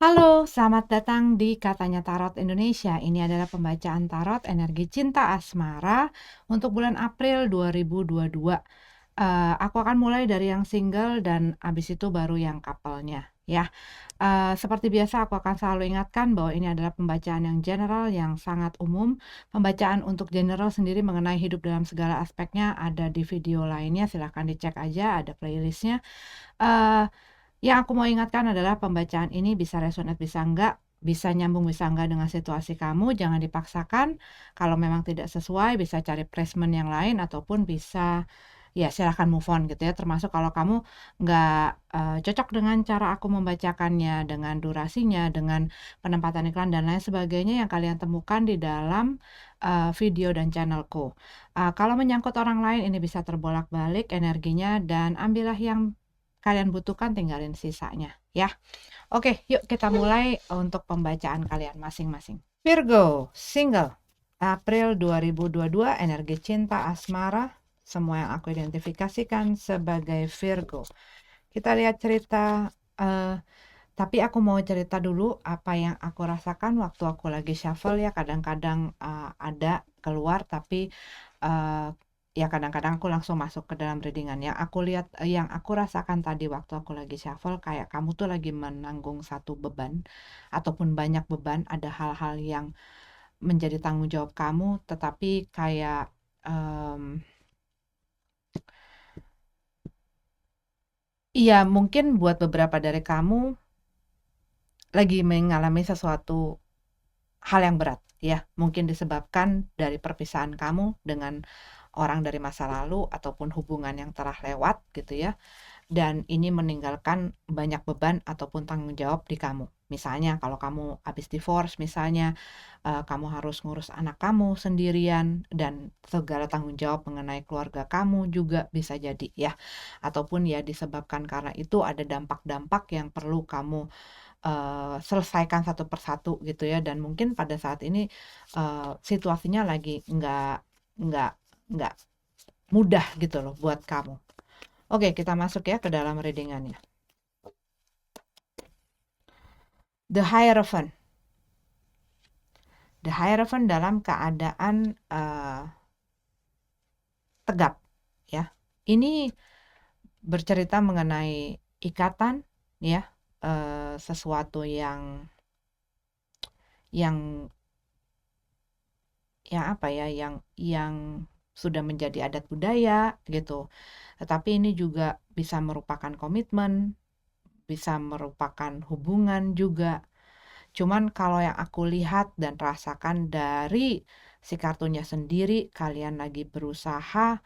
Halo, selamat datang di Katanya Tarot Indonesia. Ini adalah pembacaan tarot energi cinta asmara untuk bulan April 2022. Aku akan mulai dari yang single dan abis itu baru yang couple-nya ya. Seperti biasa aku akan selalu ingatkan bahwa ini adalah pembacaan yang general, yang sangat umum. Pembacaan untuk general sendiri mengenai hidup dalam segala aspeknya ada di video lainnya, silahkan dicek aja, ada playlistnya. Eh, yang aku mau ingatkan adalah pembacaan ini bisa resonate, bisa enggak, bisa nyambung, bisa enggak dengan situasi kamu, jangan dipaksakan. Kalau memang tidak sesuai, bisa cari placement yang lain, ataupun bisa, ya silahkan move on gitu ya. Termasuk kalau kamu nggak cocok dengan cara aku membacakannya, dengan durasinya, dengan penempatan iklan, dan lain sebagainya yang kalian temukan di dalam video dan channelku. Kalau menyangkut orang lain, ini bisa terbolak-balik energinya, dan ambillah yang kalian butuhkan, tinggalin sisanya ya. Oke, yuk kita mulai untuk pembacaan kalian masing-masing. Virgo, single, April 2022, energi cinta asmara, semua yang aku identifikasikan sebagai Virgo. Kita lihat cerita, tapi aku mau cerita dulu apa yang aku rasakan waktu aku lagi shuffle ya. Kadang-kadang ada keluar, tapi ya kadang-kadang aku langsung masuk ke dalam readingan. Yang aku lihat, yang aku rasakan tadi waktu aku lagi shuffle, kayak kamu tuh lagi menanggung satu beban ataupun banyak beban. Ada hal-hal yang menjadi tanggung jawab kamu, tetapi kayak iya, mungkin buat beberapa dari kamu lagi mengalami sesuatu hal yang berat ya, mungkin disebabkan dari perpisahan kamu dengan orang dari masa lalu ataupun hubungan yang telah lewat gitu ya. Dan ini meninggalkan banyak beban ataupun tanggung jawab di kamu. Misalnya kalau kamu habis divorce misalnya, kamu harus ngurus anak kamu sendirian dan segala tanggung jawab mengenai keluarga kamu juga bisa jadi ya. Ataupun ya disebabkan karena itu ada dampak-dampak yang perlu kamu selesaikan satu persatu gitu ya, dan mungkin pada saat ini situasinya lagi nggak nggak mudah gitu loh buat kamu. Oke, kita masuk ya ke dalam readingannya. The Hierophant. The Hierophant dalam keadaan tegap ya. Ini bercerita mengenai ikatan ya, sesuatu yang apa ya, yang sudah menjadi adat budaya gitu. Tetapi ini juga bisa merupakan komitmen, bisa merupakan hubungan juga. Cuman kalau yang aku lihat dan rasakan dari si kartunya sendiri, kalian lagi berusaha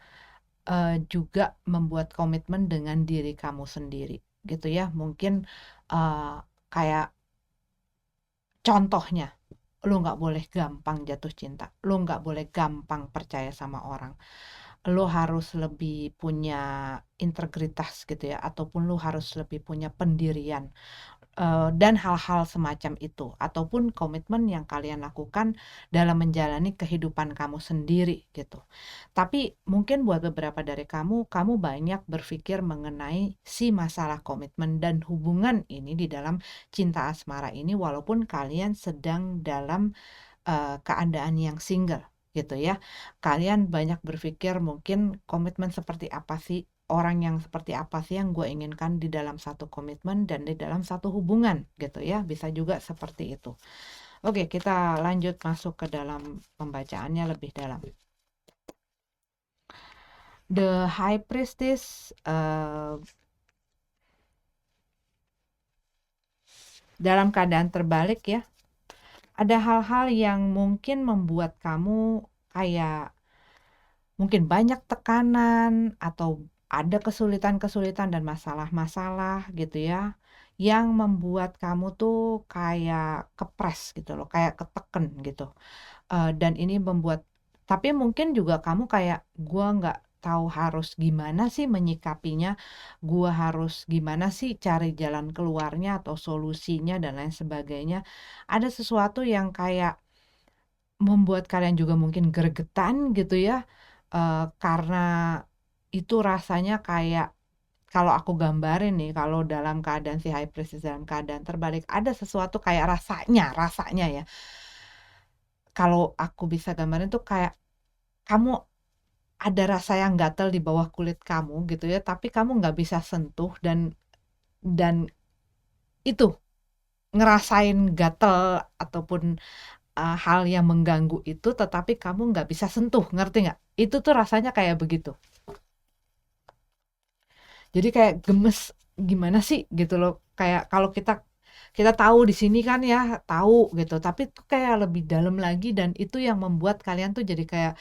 juga membuat komitmen dengan diri kamu sendiri gitu ya. Mungkin kayak contohnya, lo nggak boleh gampang jatuh cinta, lo nggak boleh gampang percaya sama orang, lo harus lebih punya integritas gitu ya, ataupun lo harus lebih punya pendirian, dan hal-hal semacam itu, ataupun komitmen yang kalian lakukan dalam menjalani kehidupan kamu sendiri gitu. Tapi mungkin buat beberapa dari kamu, kamu banyak berpikir mengenai si masalah komitmen dan hubungan ini di dalam cinta asmara ini, walaupun kalian sedang dalam keadaan yang single gitu ya. Kalian banyak berpikir mungkin komitmen seperti apa sih, orang yang seperti apa sih yang gue inginkan di dalam satu komitmen dan di dalam satu hubungan gitu ya. Bisa juga seperti itu. Oke, kita lanjut masuk ke dalam pembacaannya lebih dalam. The High Priestess dalam keadaan terbalik ya. Ada hal-hal yang mungkin membuat kamu kayak mungkin banyak tekanan atau ada kesulitan-kesulitan dan masalah-masalah gitu ya, yang membuat kamu tuh kayak kepres gitu loh, kayak keteken gitu. Dan ini membuat, tapi mungkin juga kamu kayak, gua nggak tahu harus gimana sih menyikapinya, gua harus gimana sih cari jalan keluarnya atau solusinya dan lain sebagainya. Ada sesuatu yang kayak membuat kalian juga mungkin gregetan gitu ya, karena itu rasanya kayak kalau aku gambarin nih, kalau dalam keadaan si high priestess dalam keadaan terbalik, ada sesuatu kayak rasanya ya. Kalau aku bisa gambarin tuh kayak kamu ada rasa yang gatel di bawah kulit kamu gitu ya, tapi kamu nggak bisa sentuh dan itu ngerasain gatel ataupun hal yang mengganggu itu, tetapi kamu nggak bisa sentuh, ngerti nggak? Itu tuh rasanya kayak begitu. Jadi kayak gemes, gimana sih gitu loh. Kayak kalau kita kita tahu di sini kan ya, tahu gitu, tapi tuh kayak lebih dalam lagi dan itu yang membuat kalian tuh jadi kayak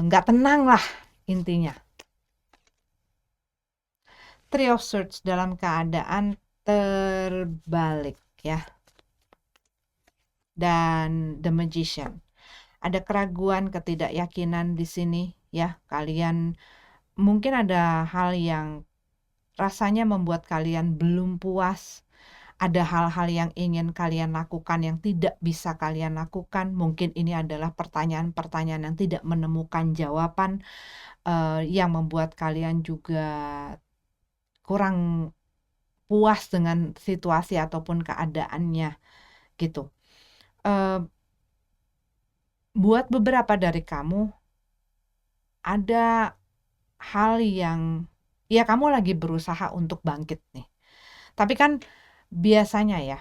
nggak tenang lah intinya. Three of Swords dalam keadaan terbalik ya. Dan The Magician. Ada keraguan, ketidakyakinan di sini ya. Kalian mungkin ada hal yang rasanya membuat kalian belum puas. Ada hal-hal yang ingin kalian lakukan yang tidak bisa kalian lakukan. Mungkin ini adalah pertanyaan-pertanyaan yang tidak menemukan jawaban, yang membuat kalian juga kurang puas dengan situasi ataupun keadaannya gitu. Buat beberapa dari kamu ada hal yang ya kamu lagi berusaha untuk bangkit nih. Tapi kan biasanya ya,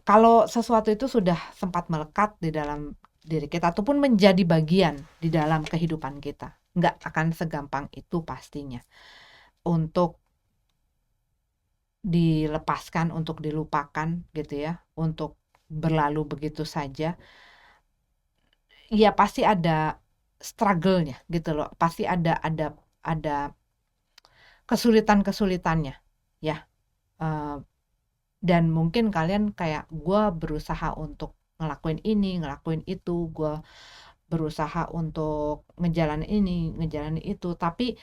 kalau sesuatu itu sudah sempat melekat di dalam diri kita ataupun menjadi bagian di dalam kehidupan kita, nggak akan segampang itu pastinya untuk dilepaskan, untuk dilupakan gitu ya, untuk berlalu begitu saja. Ya pasti ada struggle-nya gitu loh, pasti ada kesulitan-kesulitannya ya. Eh, dan mungkin kalian kayak gue berusaha untuk ngelakuin ini, ngelakuin itu, gue berusaha untuk ngejalanin ini, ngejalanin itu, tapi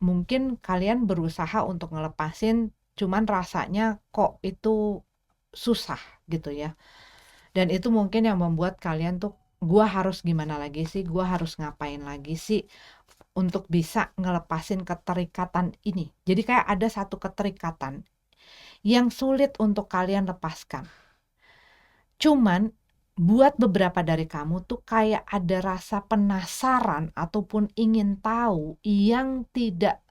mungkin kalian berusaha untuk ngelepasin, cuman rasanya kok itu susah gitu ya. Dan itu mungkin yang membuat kalian tuh, gue harus gimana lagi sih, gue harus ngapain lagi sih untuk bisa ngelepasin keterikatan ini. Jadi kayak ada satu keterikatan yang sulit untuk kalian lepaskan. Cuman buat beberapa dari kamu tuh kayak ada rasa penasaran ataupun ingin tahu yang tidak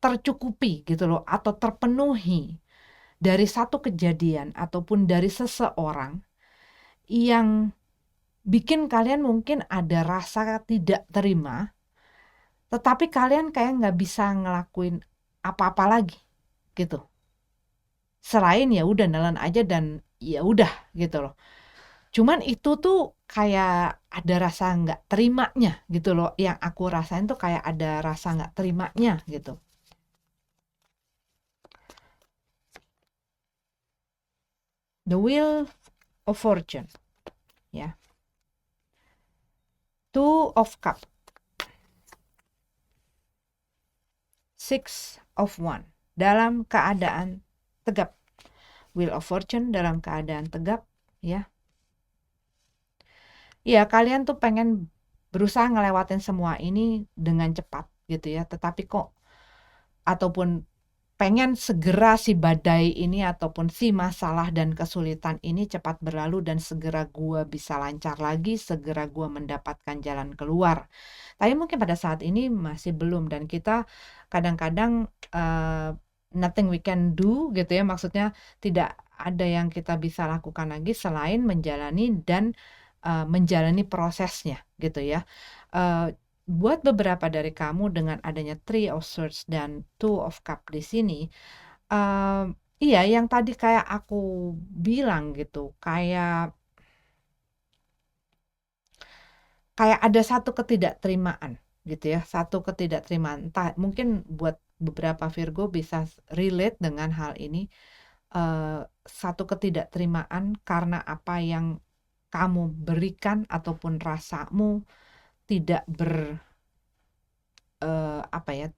tercukupi gitu loh, atau terpenuhi dari satu kejadian ataupun dari seseorang yang bikin kalian mungkin ada rasa tidak terima, tetapi kalian kayak nggak bisa ngelakuin apa-apa lagi gitu. Selain ya udah nelen aja dan ya udah gitu loh. Cuman itu tuh kayak ada rasa nggak terimanya gitu loh. Yang aku rasain tuh kayak ada rasa nggak terimanya gitu. The Wheel of Fortune ya. Two of Cup. Six of One dalam keadaan tegap. Wheel of Fortune dalam keadaan tegap ya. Ya, kalian tuh pengen berusaha ngelewatin semua ini dengan cepat gitu ya. Tetapi kok ataupun pengen segera si badai ini ataupun si masalah dan kesulitan ini cepat berlalu dan segera gua bisa lancar lagi, segera gua mendapatkan jalan keluar. Tapi mungkin pada saat ini masih belum dan kita kadang-kadang nothing we can do gitu ya, maksudnya tidak ada yang kita bisa lakukan lagi selain menjalani dan menjalani prosesnya gitu ya. Buat beberapa dari kamu dengan adanya Three of Swords dan Two of Cup di sini, iya yang tadi kayak aku bilang gitu, kayak ada satu ketidakterimaan gitu ya, satu ketidakterimaan. Entah mungkin buat beberapa Virgo bisa relate dengan hal ini, satu ketidakterimaan karena apa yang kamu berikan ataupun rasamu tidak apa ya,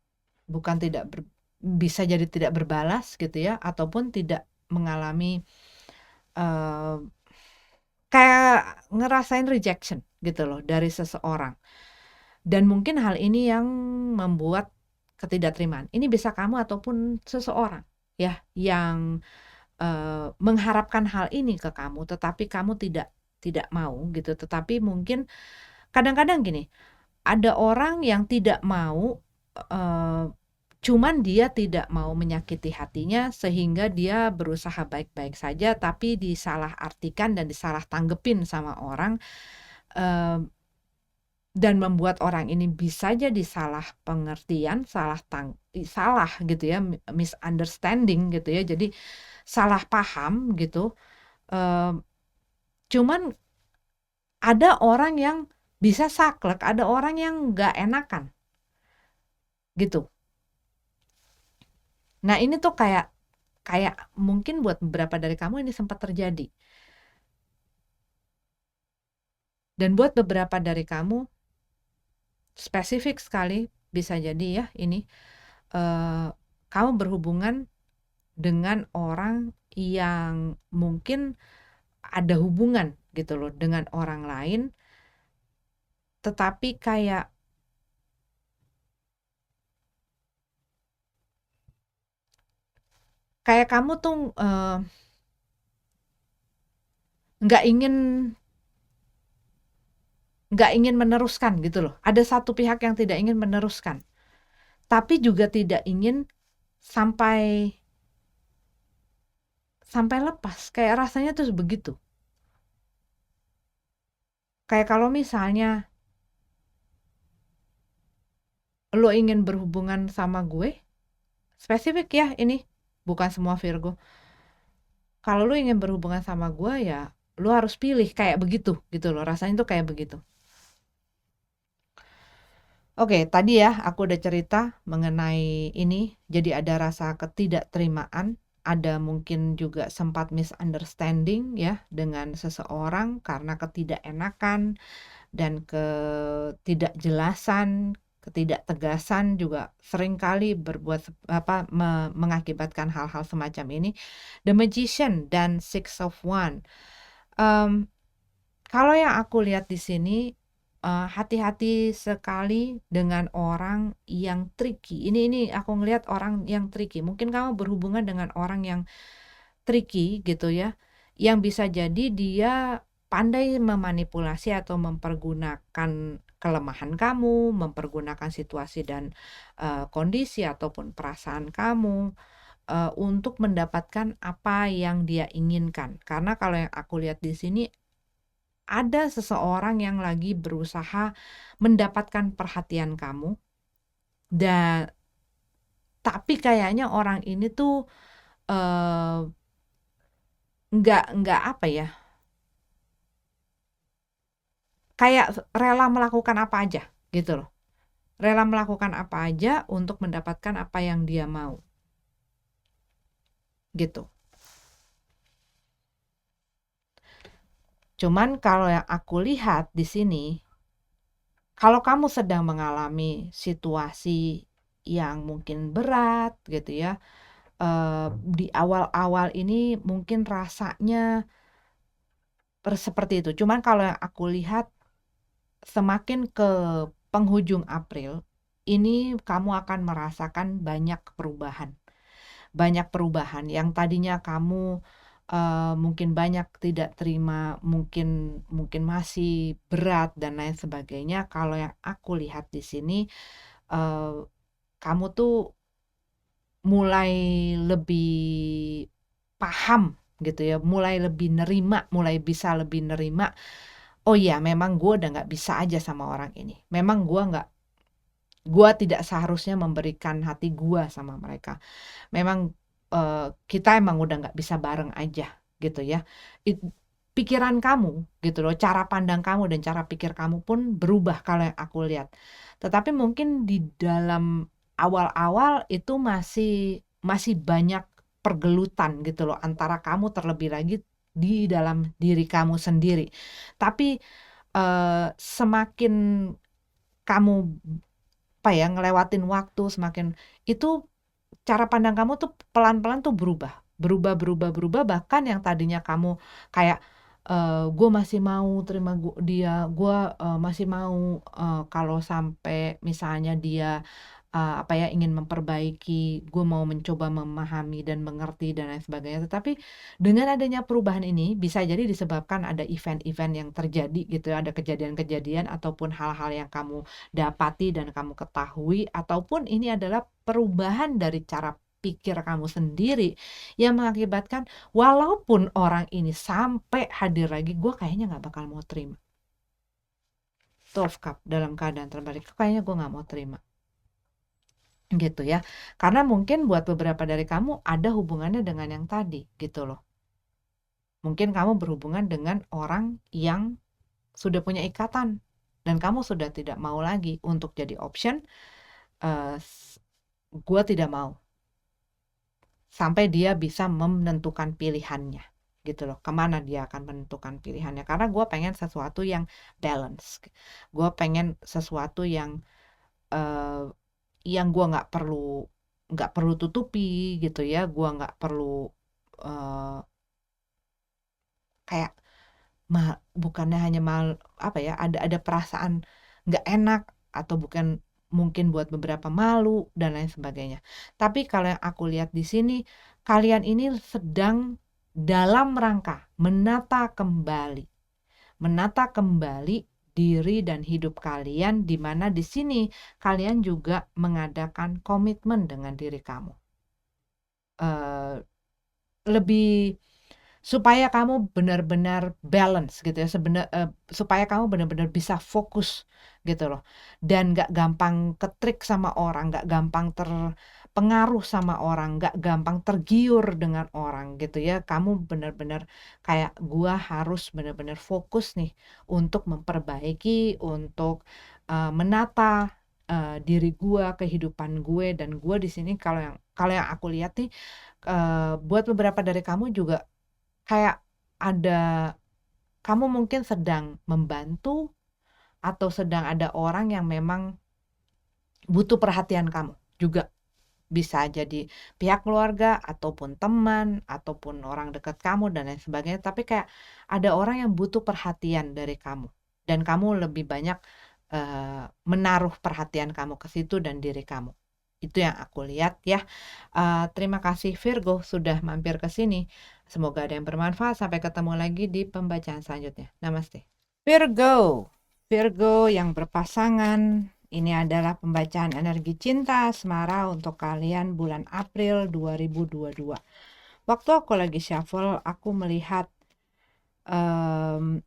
bukan tidak bisa jadi tidak berbalas gitu ya, ataupun tidak mengalami kayak ngerasain rejection gitu loh dari seseorang. Dan mungkin hal ini yang membuat ketidakterimaan. Ini bisa kamu ataupun seseorang ya yang mengharapkan hal ini ke kamu, tetapi kamu tidak mau gitu. Tetapi mungkin kadang-kadang gini, ada orang yang tidak mau, cuman dia tidak mau menyakiti hatinya sehingga dia berusaha baik-baik saja, tapi disalahartikan dan disalah tanggepin sama orang, dan membuat orang ini bisa jadi salah pengertian, salah gitu ya, misunderstanding gitu ya, jadi salah paham gitu. Cuman ada orang yang bisa saklek, ada orang yang nggak enakan gitu. Nah ini tuh kayak kayak mungkin buat beberapa dari kamu ini sempat terjadi. Dan buat beberapa dari kamu spesifik sekali bisa jadi ya ini kamu berhubungan dengan orang yang mungkin ada hubungan gitu loh dengan orang lain, tetapi kayak kamu tuh nggak ingin meneruskan gitu loh. Ada satu pihak yang tidak ingin meneruskan, tapi juga tidak ingin sampai lepas. Kayak rasanya tuh begitu. Kayak kalau misalnya lo ingin berhubungan sama gue, spesifik ya ini, bukan semua Virgo. Kalau lo ingin berhubungan sama gue ya lo harus pilih kayak begitu gitu loh. Rasanya tuh kayak begitu. Oke, tadi ya aku udah cerita mengenai ini, jadi ada rasa ketidakterimaan, ada mungkin juga sempat misunderstanding ya dengan seseorang karena ketidakenakan dan ketidakjelasan, ketidaktegasan juga seringkali mengakibatkan hal-hal semacam ini. The Magician dan Six of Wands. Kalau yang aku lihat di sini, hati-hati sekali dengan orang yang tricky. Ini aku ngelihat orang yang tricky. Mungkin kamu berhubungan dengan orang yang tricky gitu ya, yang bisa jadi dia pandai memanipulasi atau mempergunakan kelemahan kamu, mempergunakan situasi dan kondisi ataupun perasaan kamu untuk mendapatkan apa yang dia inginkan. Karena kalau yang aku lihat di sini ada seseorang yang lagi berusaha mendapatkan perhatian kamu, dan tapi kayaknya orang ini tuh nggak apa ya, kayak rela melakukan apa aja gitu loh, rela melakukan apa aja untuk mendapatkan apa yang dia mau gitu. Cuman kalau yang aku lihat di sini, kalau kamu sedang mengalami situasi yang mungkin berat gitu ya, di awal-awal ini mungkin rasanya seperti itu. Cuman kalau yang aku lihat semakin ke penghujung April, ini kamu akan merasakan banyak perubahan. Banyak perubahan yang tadinya kamu mungkin banyak tidak terima, mungkin masih berat dan lain sebagainya. Kalau yang aku lihat di sini, kamu tuh mulai lebih paham gitu ya, mulai lebih nerima, mulai bisa lebih nerima. Oh iya, memang gue udah nggak bisa aja sama orang ini. Memang gue tidak seharusnya memberikan hati gue sama mereka. Memang kita emang udah nggak bisa bareng aja gitu ya. Pikiran kamu gitu loh, cara pandang kamu dan cara pikir kamu pun berubah kalau yang aku lihat. Tetapi mungkin di dalam awal-awal itu masih banyak pergelutan gitu loh antara kamu, terlebih lagi di dalam diri kamu sendiri. Tapi semakin kamu ngelewatin waktu, semakin itu cara pandang kamu tuh pelan-pelan tuh berubah, bahkan yang tadinya kamu kayak gue masih mau terima dia, gue masih mau kalau sampai misalnya dia apa ya, ingin memperbaiki, gue mau mencoba memahami dan mengerti dan lain sebagainya. Tetapi dengan adanya perubahan ini bisa jadi disebabkan ada event-event yang terjadi gitu ya, ada kejadian-kejadian ataupun hal-hal yang kamu dapati dan kamu ketahui, ataupun ini adalah perubahan dari cara pikir kamu sendiri yang mengakibatkan walaupun orang ini sampai hadir lagi, gue kayaknya nggak bakal mau terima. 12 cup dalam keadaan terbalik, kayaknya gue nggak mau terima. Gitu ya. Karena mungkin buat beberapa dari kamu ada hubungannya dengan yang tadi gitu loh. Mungkin kamu berhubungan dengan orang yang sudah punya ikatan dan kamu sudah tidak mau lagi untuk jadi option. Gue tidak mau sampai dia bisa menentukan pilihannya gitu loh, kemana dia akan menentukan pilihannya, karena gue pengen sesuatu yang balance, gue pengen sesuatu yang gue nggak perlu tutupi gitu ya, gue nggak perlu uh, kayak bukannya hanya apa ya, ada perasaan nggak enak atau bukan mungkin buat beberapa malu dan lain sebagainya. Tapi kalau yang aku lihat di sini, kalian ini sedang dalam rangka menata kembali diri dan hidup kalian, di mana di sini kalian juga mengadakan komitmen dengan diri kamu. Lebih supaya kamu benar-benar balance gitu ya, supaya kamu benar-benar bisa fokus gitu loh, dan nggak gampang ketrik sama orang, nggak gampang terpengaruh sama orang, nggak gampang tergiur dengan orang gitu ya. Kamu benar-benar kayak gua harus benar-benar fokus nih untuk memperbaiki, untuk menata diri gua, kehidupan gue, dan gue di sini kalau yang aku lihat nih, buat beberapa dari kamu juga kayak kamu mungkin sedang membantu atau sedang ada orang yang memang butuh perhatian kamu juga. Bisa jadi pihak keluarga ataupun teman ataupun orang dekat kamu dan lain sebagainya, tapi kayak ada orang yang butuh perhatian dari kamu dan kamu lebih banyak menaruh perhatian kamu ke situ dan diri kamu. Itu yang aku lihat ya. Terima kasih Virgo sudah mampir ke sini. Semoga ada yang bermanfaat. Sampai ketemu lagi di pembacaan selanjutnya. Namaste. Virgo yang berpasangan, ini adalah pembacaan energi cinta asmara untuk kalian bulan April 2022. Waktu aku lagi shuffle, aku melihat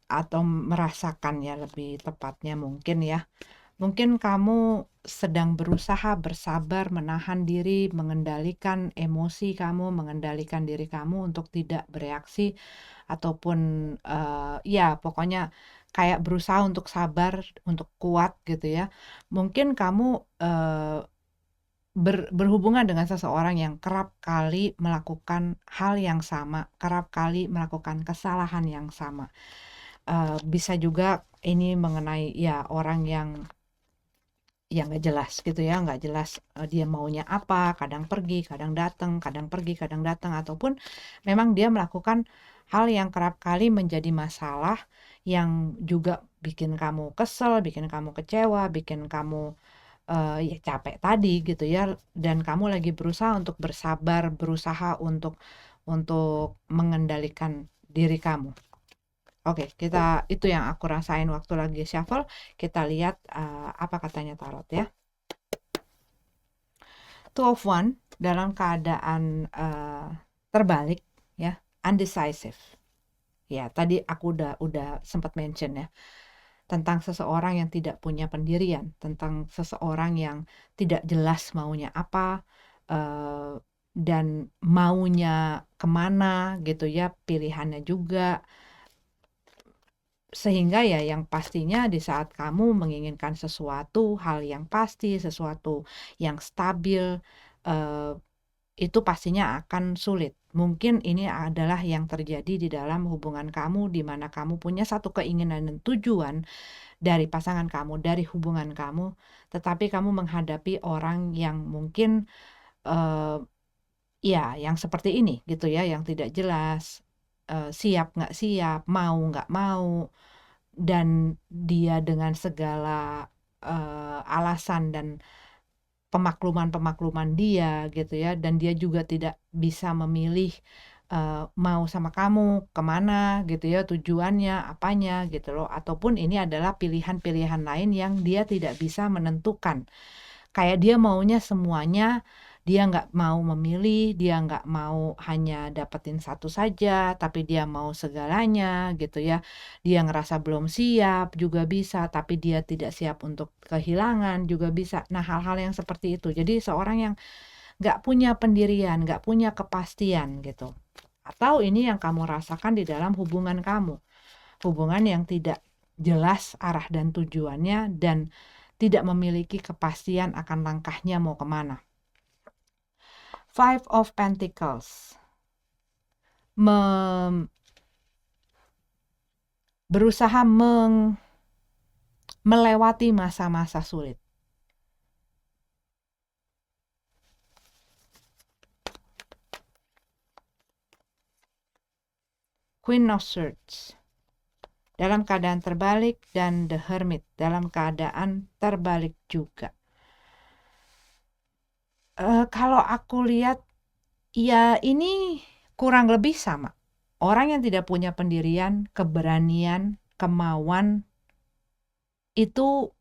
atau merasakan ya, lebih tepatnya mungkin kamu sedang berusaha bersabar, menahan diri, mengendalikan emosi kamu, mengendalikan diri kamu untuk tidak bereaksi ataupun ya pokoknya kayak berusaha untuk sabar, untuk kuat gitu ya. Mungkin kamu berhubungan dengan seseorang yang kerap kali melakukan hal yang sama, kerap kali melakukan kesalahan yang sama. Bisa juga ini mengenai ya orang yang nggak jelas gitu ya, nggak jelas dia maunya apa, kadang pergi, kadang datang, kadang pergi, kadang datang, ataupun memang dia melakukan hal yang kerap kali menjadi masalah yang juga bikin kamu kesel, bikin kamu kecewa, bikin kamu ya capek tadi gitu ya, dan kamu lagi berusaha untuk bersabar, berusaha untuk mengendalikan diri kamu. Oke, itu yang aku rasain waktu lagi shuffle. Kita lihat apa katanya tarot ya. Two of One dalam keadaan terbalik ya, undecisive. Ya, tadi aku udah sempat mention ya tentang seseorang yang tidak punya pendirian, tentang seseorang yang tidak jelas maunya apa dan maunya kemana gitu ya, pilihannya juga. Sehingga ya yang pastinya di saat kamu menginginkan sesuatu, hal yang pasti, sesuatu yang stabil, itu pastinya akan sulit. Mungkin ini adalah yang terjadi di dalam hubungan kamu, di mana kamu punya satu keinginan dan tujuan dari pasangan kamu, dari hubungan kamu, tetapi kamu menghadapi orang yang mungkin ya yang seperti ini gitu ya, yang tidak jelas, siap nggak siap, mau nggak mau, dan dia dengan segala alasan dan pemakluman-pemakluman dia gitu ya, dan dia juga tidak bisa memilih mau sama kamu kemana gitu ya, tujuannya apanya gitu loh, ataupun ini adalah pilihan-pilihan lain yang dia tidak bisa menentukan. Kayak dia maunya semuanya, dia nggak mau memilih, dia nggak mau hanya dapetin satu saja, tapi dia mau segalanya gitu ya. Dia ngerasa belum siap juga bisa, tapi dia tidak siap untuk kehilangan juga bisa. Nah, hal-hal yang seperti itu. Jadi seorang yang nggak punya pendirian, nggak punya kepastian gitu. Atau ini yang kamu rasakan di dalam hubungan kamu. Hubungan yang tidak jelas arah dan tujuannya, dan tidak memiliki kepastian akan langkahnya mau kemana. Five of Pentacles. Berusaha melewati masa-masa sulit. Queen of Swords dalam keadaan terbalik, dan The Hermit dalam keadaan terbalik juga. Kalau aku lihat, ya ini kurang lebih sama. Orang yang tidak punya pendirian, keberanian, kemauan, itu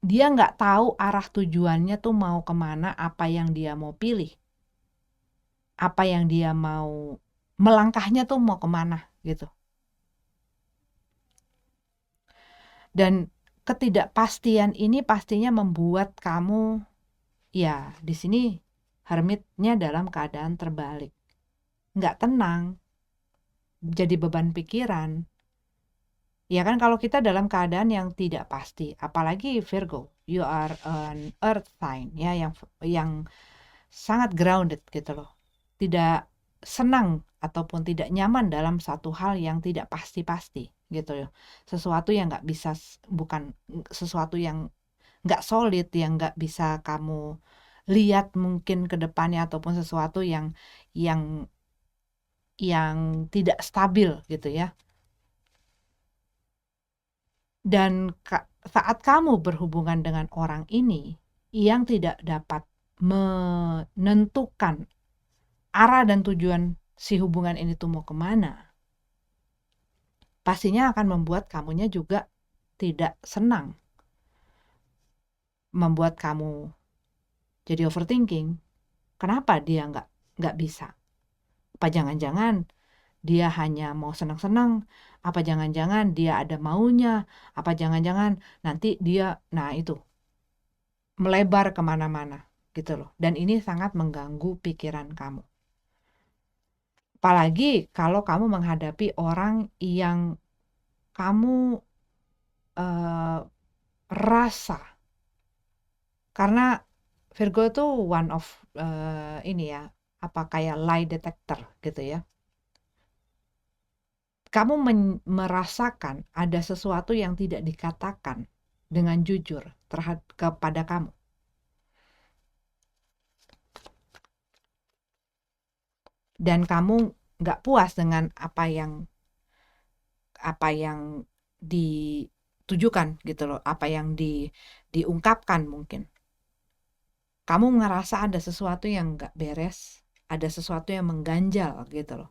dia nggak tahu arah tujuannya tuh mau kemana, apa yang dia mau pilih, apa yang dia mau melangkahnya tuh mau kemana gitu. Dan ketidakpastian ini pastinya membuat kamu, ya di sini hermitnya dalam keadaan terbalik, nggak tenang, jadi beban pikiran. Ya kan, kalau kita dalam keadaan yang tidak pasti, apalagi Virgo, you are an earth sign ya, yang sangat grounded gitu loh. Tidak senang ataupun tidak nyaman dalam satu hal yang tidak pasti-pasti gitu ya. Sesuatu yang nggak bisa, bukan sesuatu yang nggak solid, yang nggak bisa kamu lihat mungkin ke depannya, ataupun sesuatu yang yang tidak stabil gitu ya. Dan saat kamu berhubungan dengan orang ini yang tidak dapat menentukan arah dan tujuan si hubungan ini tuh mau kemana, pastinya akan membuat kamunya juga tidak senang, membuat kamu jadi overthinking. Kenapa dia nggak bisa? Apa jangan-jangan dia hanya mau senang-senang? Apa jangan-jangan dia ada maunya? Apa jangan-jangan nanti dia, nah itu, melebar kemana-mana gitu loh. Dan ini sangat mengganggu pikiran kamu. Apalagi kalau kamu menghadapi orang yang kamu rasa, karena Virgo tuh one of ini ya, apa kayak lie detector gitu ya. Kamu merasakan ada sesuatu yang tidak dikatakan dengan jujur kepada kamu. Dan kamu nggak puas dengan apa yang ditujukan gitu loh, apa yang diungkapkan mungkin. Kamu ngerasa ada sesuatu yang nggak beres, ada sesuatu yang mengganjal gitu loh.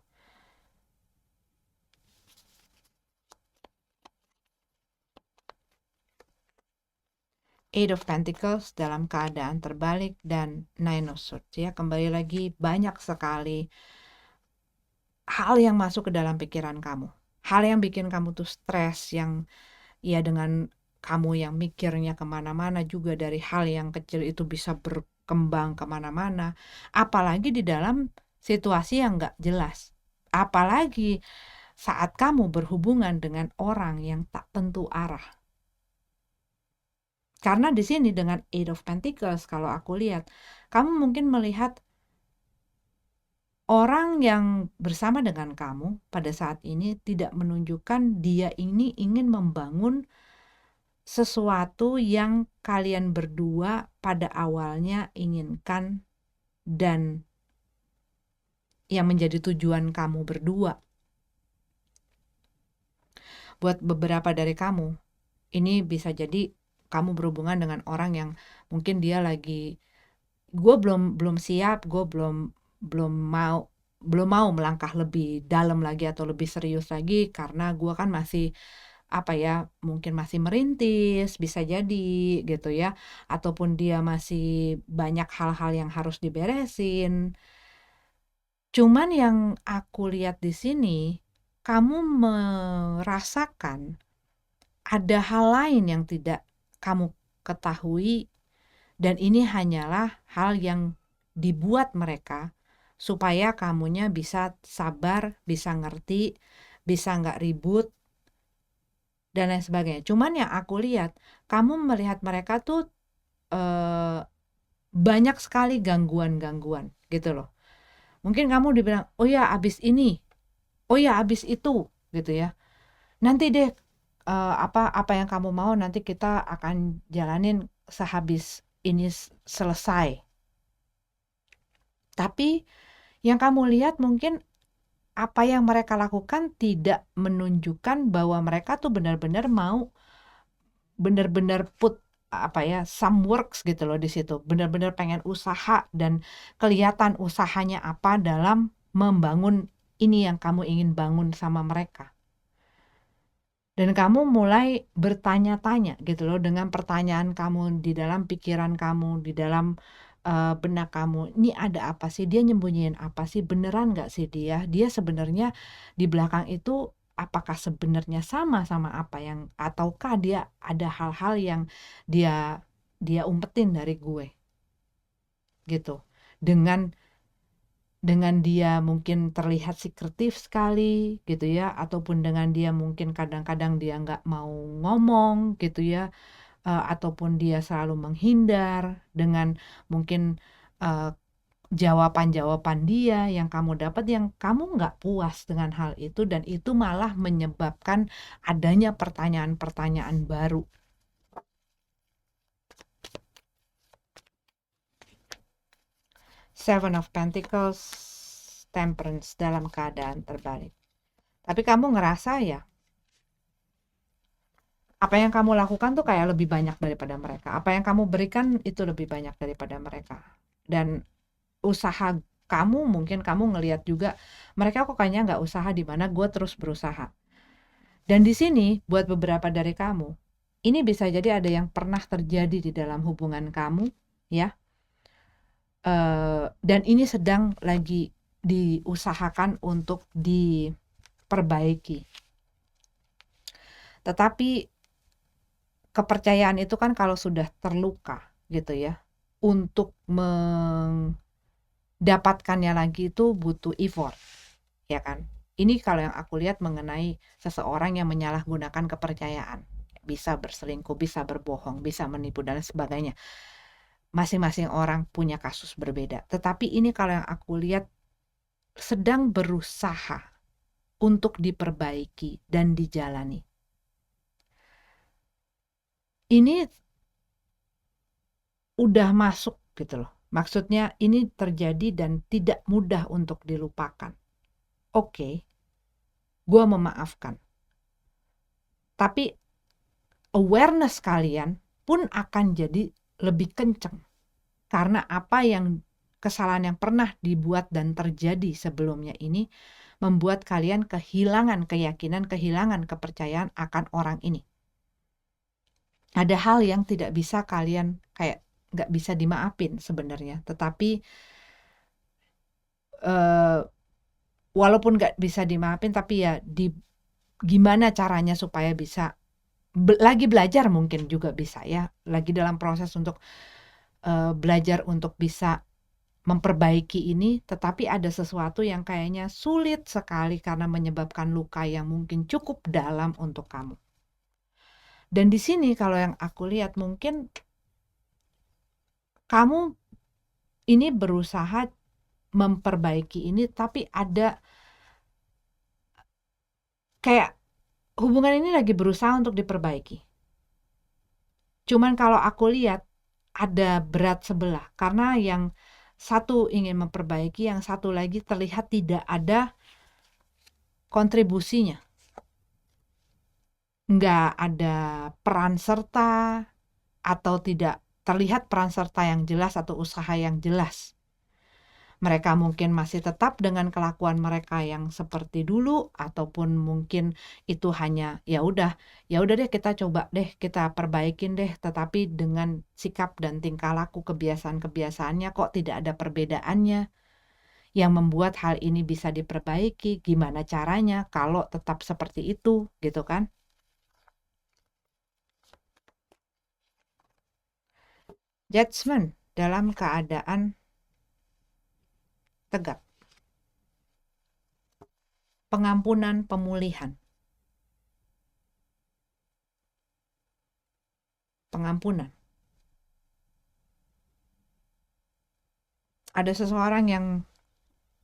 Eight of Pentacles dalam keadaan terbalik, dan Nine of Swords ya. Kembali lagi, banyak sekali hal yang masuk ke dalam pikiran kamu. Hal yang bikin kamu tuh stres, yang ya dengan kamu yang mikirnya kemana-mana juga, dari hal yang kecil itu bisa berkembang kemana-mana. Apalagi di dalam situasi yang nggak jelas. Apalagi saat kamu berhubungan dengan orang yang tak tentu arah. Karena di sini dengan Eight of Pentacles, kalau aku lihat, kamu mungkin melihat orang yang bersama dengan kamu pada saat ini tidak menunjukkan dia ini ingin membangun sesuatu yang kalian berdua pada awalnya inginkan dan yang menjadi tujuan kamu berdua. Buat beberapa dari kamu, ini bisa jadi kamu berhubungan dengan orang yang mungkin dia lagi, gue belum siap, gue belum mau melangkah lebih dalam lagi atau lebih serius lagi karena gue kan masih mungkin masih merintis, bisa jadi gitu ya, ataupun dia masih banyak hal-hal yang harus diberesin. Cuman yang aku lihat di sini, kamu merasakan ada hal lain yang tidak kamu ketahui, dan ini hanyalah hal yang dibuat mereka supaya kamunya bisa sabar, bisa ngerti, bisa nggak ribut, dan lain sebagainya. Cuman yang aku lihat, kamu melihat mereka tuh banyak sekali gangguan-gangguan gitu loh. Mungkin kamu dibilang, oh ya abis ini, oh ya abis itu gitu ya. Nanti deh apa yang kamu mau nanti kita akan jalanin sehabis ini selesai. Tapi yang kamu lihat mungkin apa yang mereka lakukan tidak menunjukkan bahwa mereka tuh benar-benar mau benar-benar put some works gitu loh di situ. Benar-benar pengen usaha dan kelihatan usahanya apa dalam membangun ini yang kamu ingin bangun sama mereka. Dan kamu mulai bertanya-tanya gitu loh, dengan pertanyaan kamu di dalam pikiran kamu, di dalam benak kamu, ini ada apa sih, dia nyembunyiin apa sih, beneran nggak sih dia sebenarnya di belakang itu apakah sebenarnya sama apa yang, ataukah dia ada hal-hal yang dia umpetin dari gue gitu. Dengan dia mungkin terlihat sekretif sekali gitu ya, ataupun dengan dia mungkin kadang-kadang dia nggak mau ngomong gitu ya, ataupun dia selalu menghindar dengan mungkin jawaban-jawaban dia yang kamu dapat yang kamu nggak puas dengan hal itu, dan itu malah menyebabkan adanya pertanyaan-pertanyaan baru. Seven of Pentacles, Temperance dalam keadaan terbalik. Tapi kamu ngerasa ya, apa yang kamu lakukan tuh kayak lebih banyak daripada mereka. Apa yang kamu berikan itu lebih banyak daripada mereka. Dan usaha kamu, mungkin kamu ngelihat juga, mereka kok kayaknya nggak usaha di mana gue terus berusaha. Dan di sini, buat beberapa dari kamu, ini bisa jadi ada yang pernah terjadi di dalam hubungan kamu, ya. Dan ini sedang lagi diusahakan untuk diperbaiki. Tetapi kepercayaan itu kan kalau sudah terluka gitu ya, untuk mendapatkannya lagi itu butuh effort, ya kan? Ini kalau yang aku lihat mengenai seseorang yang menyalahgunakan kepercayaan, bisa berselingkuh, bisa berbohong, bisa menipu dan sebagainya. Masing-masing orang punya kasus berbeda. Tetapi ini kalau yang aku lihat sedang berusaha untuk diperbaiki dan dijalani. Ini udah masuk gitu loh. Maksudnya ini terjadi dan tidak mudah untuk dilupakan. Oke, gue memaafkan. Tapi awareness kalian pun akan jadi lebih kenceng. Karena apa yang kesalahan yang pernah dibuat dan terjadi sebelumnya ini membuat kalian kehilangan keyakinan, kehilangan kepercayaan akan orang ini. Ada hal yang tidak bisa kalian kayak nggak bisa dimaafin sebenarnya, tetapi walaupun nggak bisa dimaafin, tapi ya gimana caranya supaya bisa lagi belajar, mungkin juga bisa ya, lagi dalam proses untuk belajar untuk bisa memperbaiki ini, tetapi ada sesuatu yang kayaknya sulit sekali karena menyebabkan luka yang mungkin cukup dalam untuk kamu. Dan di sini kalau yang aku lihat mungkin kamu ini berusaha memperbaiki ini, tapi ada kayak hubungan ini lagi berusaha untuk diperbaiki. Cuman kalau aku lihat ada berat sebelah, karena yang satu ingin memperbaiki, yang satu lagi terlihat tidak ada kontribusinya. Nggak ada peran serta atau tidak terlihat peran serta yang jelas atau usaha yang jelas. Mereka mungkin masih tetap dengan kelakuan mereka yang seperti dulu, ataupun mungkin itu hanya ya udah deh kita coba deh kita perbaikin deh, tetapi dengan sikap dan tingkah laku kebiasaan-kebiasaannya kok tidak ada perbedaannya yang membuat hal ini bisa diperbaiki. Gimana caranya kalau tetap seperti itu, gitu kan? Judgment dalam keadaan tegak. Pengampunan, pemulihan. Pengampunan. Ada seseorang yang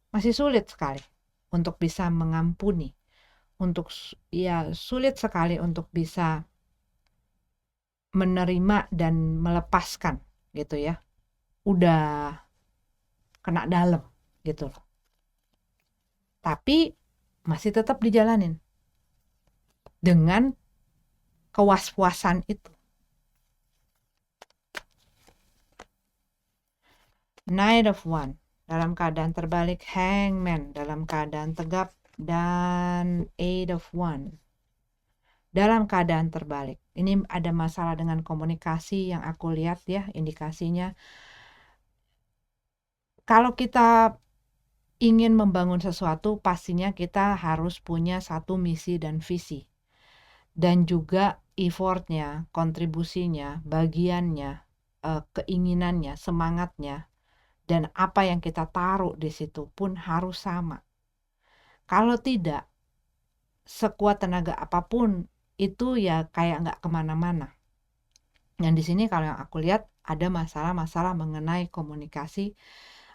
masih sulit sekali untuk bisa mengampuni, untuk ya sulit sekali untuk bisa menerima dan melepaskan gitu ya. Udah kena dalam gitu loh. Tapi masih tetap dijalanin dengan kewas-puasan itu. Knight of Wands dalam keadaan terbalik, Hangman dalam keadaan tegap, dan Eight of Wands dalam keadaan terbalik. Ini ada masalah dengan komunikasi yang aku lihat ya, indikasinya. Kalau kita ingin membangun sesuatu, pastinya kita harus punya satu misi dan visi. Dan juga effortnya, kontribusinya, bagiannya, keinginannya, semangatnya, dan apa yang kita taruh di situ pun harus sama. Kalau tidak, sekuat tenaga apapun, itu ya kayak nggak kemana-mana. Dan di sini kalau yang aku lihat, ada masalah-masalah mengenai komunikasi,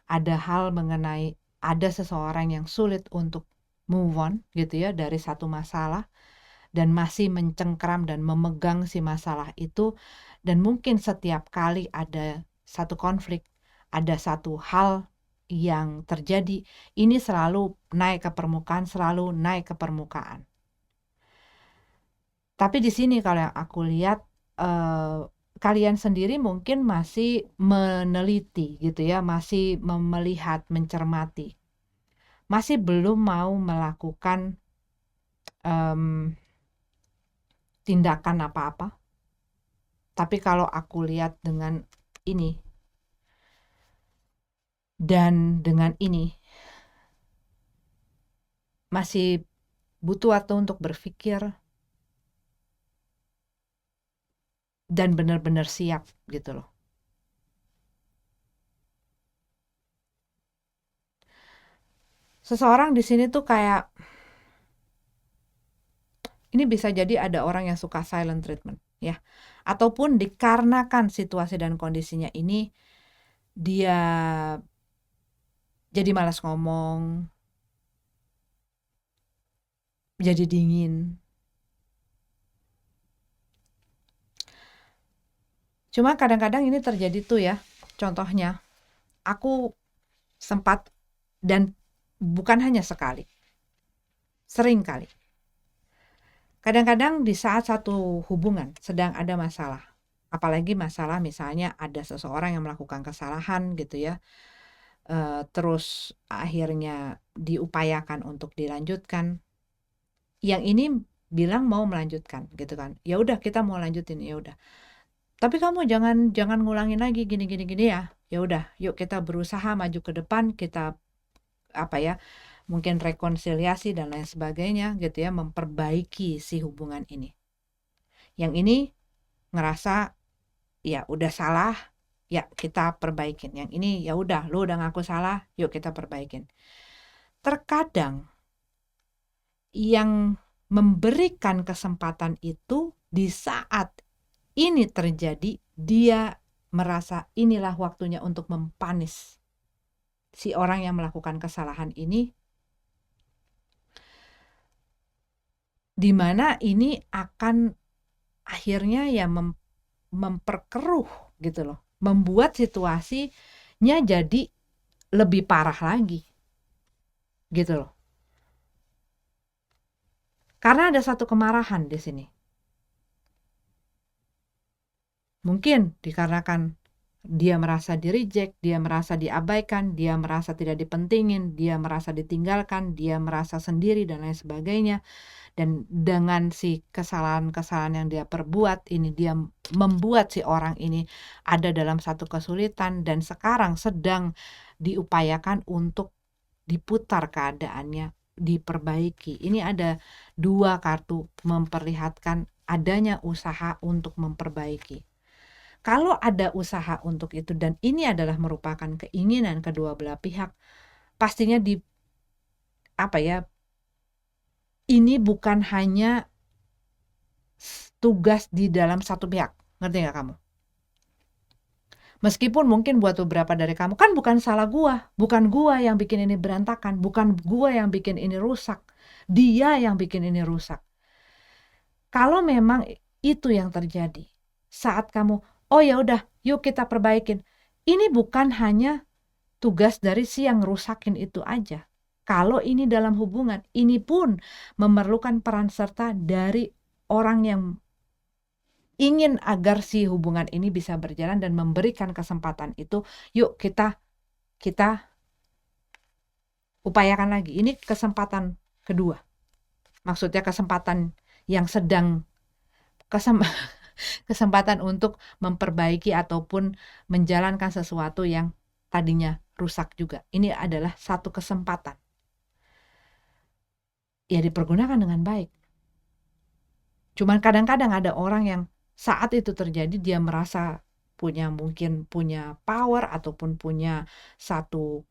ada hal mengenai ada seseorang yang sulit untuk move on gitu ya dari satu masalah, dan masih mencengkram dan memegang si masalah itu, dan mungkin setiap kali ada satu konflik, ada satu hal yang terjadi, ini selalu naik ke permukaan, selalu naik ke permukaan. Tapi di sini kalau yang aku lihat, kalian sendiri mungkin masih meneliti gitu ya, masih melihat, mencermati, masih belum mau melakukan tindakan apa-apa. Tapi kalau aku lihat dengan ini dan dengan ini, masih butuh waktu untuk berpikir dan benar-benar siap gitu loh. Seseorang di sini tuh kayak, ini bisa jadi ada orang yang suka silent treatment ya, ataupun dikarenakan situasi dan kondisinya ini, dia jadi malas ngomong, jadi dingin. Cuma kadang-kadang ini terjadi tuh ya, contohnya, aku sempat, dan bukan hanya sekali, sering kali. Kadang-kadang di saat satu hubungan sedang ada masalah, apalagi masalah misalnya ada seseorang yang melakukan kesalahan gitu ya, terus akhirnya diupayakan untuk dilanjutkan, yang ini bilang mau melanjutkan gitu kan, ya udah kita mau lanjutin, ya udah, tapi kamu jangan ngulangin lagi gini ya, ya udah yuk kita berusaha maju ke depan, kita apa ya, mungkin rekonsiliasi dan lain sebagainya gitu ya, memperbaiki si hubungan ini. Yang ini ngerasa ya udah salah, ya kita perbaikin. Yang ini ya udah lu udah ngaku salah, yuk kita perbaikin. Terkadang yang memberikan kesempatan itu di saat ini terjadi, dia merasa inilah waktunya untuk mempanis si orang yang melakukan kesalahan ini, di mana ini akan akhirnya ya memperkeruh gitu loh, membuat situasinya jadi lebih parah lagi. Gitu loh. Karena ada satu kemarahan di sini. Mungkin dikarenakan dia merasa di-reject, dia merasa diabaikan, dia merasa tidak dipentingin, dia merasa ditinggalkan, dia merasa sendiri dan lain sebagainya. Dan dengan si kesalahan-kesalahan yang dia perbuat ini, dia membuat si orang ini ada dalam satu kesulitan dan sekarang sedang diupayakan untuk diputar keadaannya, diperbaiki. Ini ada 2 kartu memperlihatkan adanya usaha untuk memperbaiki. Kalau ada usaha untuk itu dan ini adalah merupakan keinginan kedua belah pihak, pastinya ini bukan hanya tugas di dalam satu pihak. Ngerti nggak kamu? Meskipun mungkin buat beberapa dari kamu, kan bukan salah gua, bukan gua yang bikin ini berantakan, bukan gua yang bikin ini rusak, dia yang bikin ini rusak. Kalau memang itu yang terjadi, saat kamu, oh ya udah, yuk kita perbaikin. Ini bukan hanya tugas dari si yang rusakin itu aja. Kalau ini dalam hubungan, ini pun memerlukan peran serta dari orang yang ingin agar si hubungan ini bisa berjalan dan memberikan kesempatan itu. Yuk kita upayakan lagi. Ini kesempatan kedua. Maksudnya kesempatan yang sedang kesempatan untuk memperbaiki ataupun menjalankan sesuatu yang tadinya rusak juga. Ini adalah satu kesempatan. Ya dipergunakan dengan baik. Cuman kadang-kadang ada orang yang saat itu terjadi dia merasa mungkin punya power ataupun punya satu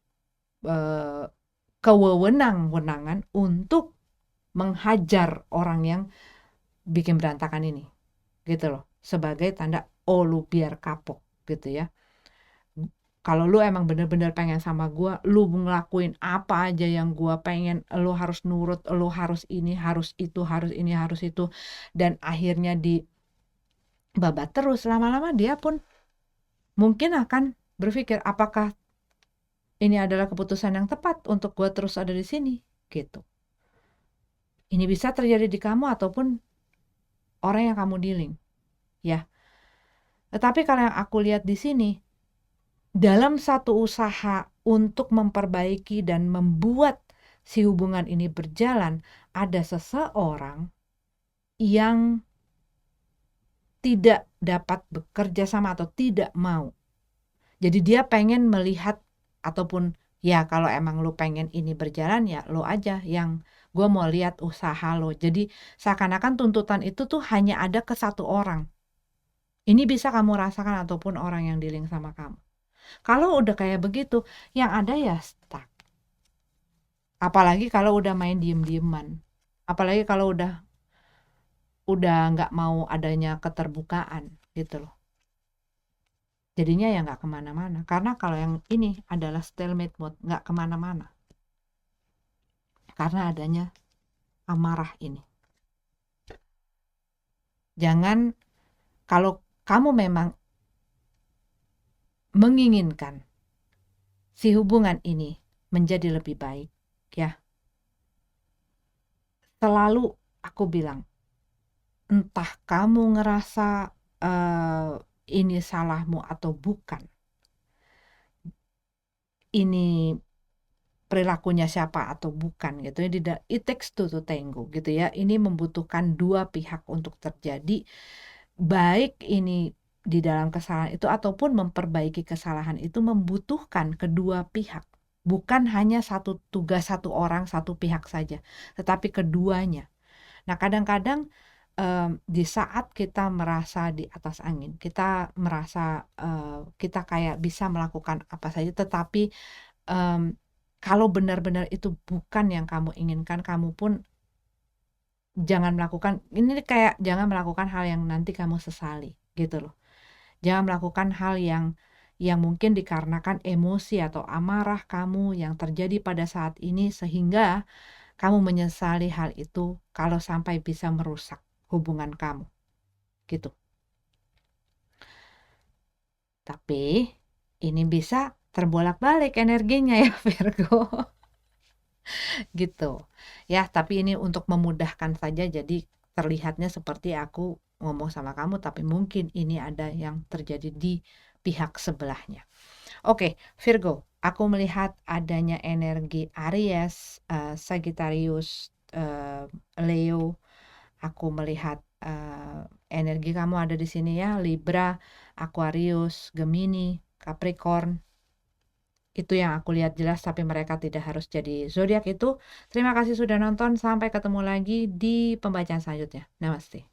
kewenangan untuk menghajar orang yang bikin berantakan ini. Gitu loh. Sebagai tanda, oh lu biar kapok gitu ya. Kalau lu emang bener-bener pengen sama gua, lu ngelakuin apa aja yang gua pengen, lu harus nurut, lu harus ini, harus itu, harus ini, harus itu. Dan akhirnya dibabat terus, lama-lama dia pun mungkin akan berpikir, apakah ini adalah keputusan yang tepat untuk gua terus ada di sini, gitu. Ini bisa terjadi di kamu ataupun orang yang kamu dealing, ya. Tetapi kalau yang aku lihat di sini, dalam satu usaha untuk memperbaiki dan membuat si hubungan ini berjalan, ada seseorang yang tidak dapat bekerja sama atau tidak mau. Jadi dia pengen melihat ataupun ya kalau emang lu pengen ini berjalan ya lo aja yang gue mau lihat usaha lo. Jadi seakan-akan tuntutan itu tuh hanya ada ke satu orang. Ini bisa kamu rasakan ataupun orang yang dealing sama kamu. Kalau udah kayak begitu, yang ada ya stuck. Apalagi kalau udah main diem-dieman. Apalagi kalau udah nggak mau adanya keterbukaan gitu loh. Jadinya ya nggak kemana-mana. Karena kalau yang ini adalah stalemate mode, nggak kemana-mana. Karena adanya amarah ini. Jangan, kalau kamu memang menginginkan si hubungan ini menjadi lebih baik, ya. Selalu aku bilang, entah kamu ngerasa ini salahmu atau bukan, ini perilakunya siapa atau bukan gitu ya, it takes two to tango gitu ya. Ini membutuhkan dua pihak untuk terjadi, baik ini di dalam kesalahan itu ataupun memperbaiki kesalahan itu membutuhkan kedua pihak, bukan hanya satu tugas satu orang satu pihak saja, tetapi keduanya. Nah kadang-kadang di saat kita merasa di atas angin, kita merasa kita kayak bisa melakukan apa saja, tetapi kalau benar-benar itu bukan yang kamu inginkan, kamu pun jangan melakukan, ini kayak jangan melakukan hal yang nanti kamu sesali gitu loh. Jangan melakukan hal yang mungkin dikarenakan emosi atau amarah kamu yang terjadi pada saat ini sehingga kamu menyesali hal itu kalau sampai bisa merusak hubungan kamu gitu. Tapi ini bisa terbolak-balik energinya ya Virgo. Gitu. Ya, tapi ini untuk memudahkan saja, jadi terlihatnya seperti aku ngomong sama kamu, tapi mungkin ini ada yang terjadi di pihak sebelahnya. Oke, Virgo, aku melihat adanya energi Aries, Sagittarius, Leo. Aku melihat energi kamu ada di sini ya, Libra, Aquarius, Gemini, Capricorn. Itu yang aku lihat jelas, tapi mereka tidak harus jadi zodiak itu. Terima kasih sudah nonton, sampai ketemu lagi di pembacaan selanjutnya. Namaste.